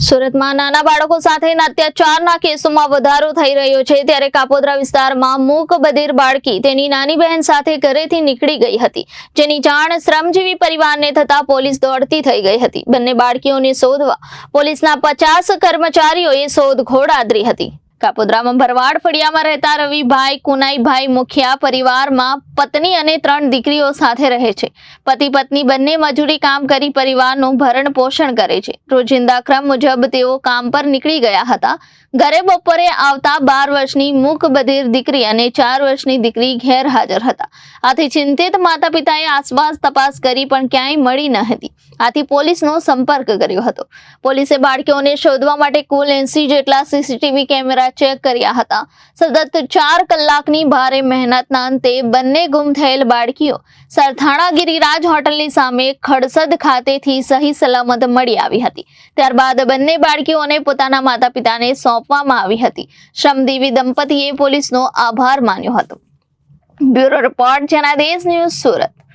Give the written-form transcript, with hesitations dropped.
સુરતમાં નાના બાળકો સાથેના અત્યાચારના કેસોમાં વધારો થઈ રહ્યો છે ત્યારે કાપોદ્રા વિસ્તારમાં મૂક બધિર બાળકી તેની નાની બહેન સાથે ઘરેથી નીકળી ગઈ હતી, જેની જાણ શ્રમજીવી પરિવારને થતા પોલીસ દોડતી થઈ ગઈ હતી। બંને બાળકીઓને શોધવા પોલીસના 50 કર્મચારીઓએ શોધખોળ આદરી હતી। કાપોદ્રામાં ભરવાડ ફળિયામાં રહેતા રવિભાઈ કુનાઈભાઈ મુખિયા પરિવારમાં પત્ની અને 3 દીકરીઓ સાથે રહે છે। પતિ પત્ની બંને મજૂરી કામ કરી પરિવારનું ભરણ પોષણ કરે છે। રોજિંદા ક્રમ મુજબ તેઓ કામ પર નીકળી ગયા હતા। ઘરે બપોરે આવતા 12 વર્ષની મૂક બધિર દીકરી અને 4 વર્ષની દીકરી ગેરહાજર હતા। આથી ચિંતિત માતા પિતાએ આસપાસ તપાસ કરી પણ ક્યાંય મળી ન હતી। આથી પોલીસનો સંપર્ક કર્યો હતો। પોલીસે બાળકીઓને શોધવા માટે કુલ 80 જેટલા સીસીટીવી કેમેરા ચેક કર્યા હતા। સતત 4 કલાકની ભારે મહેનતના અંતે બંને ગુમ થયેલ બાળકીઓ સરથાણા ગિરિરાજ હોટલની સામે ખડસદ ખાતેથી સહી સલામત મળી આવી હતી। ત્યારબાદ બંને બાળકીઓને પોતાના માતા પિતાને સોંપવામાં આવી હતી। શ્રમજીવી દંપતીએ પોલીસનો આભાર માન્યો હતો। Bureau report Janadesh news Surat.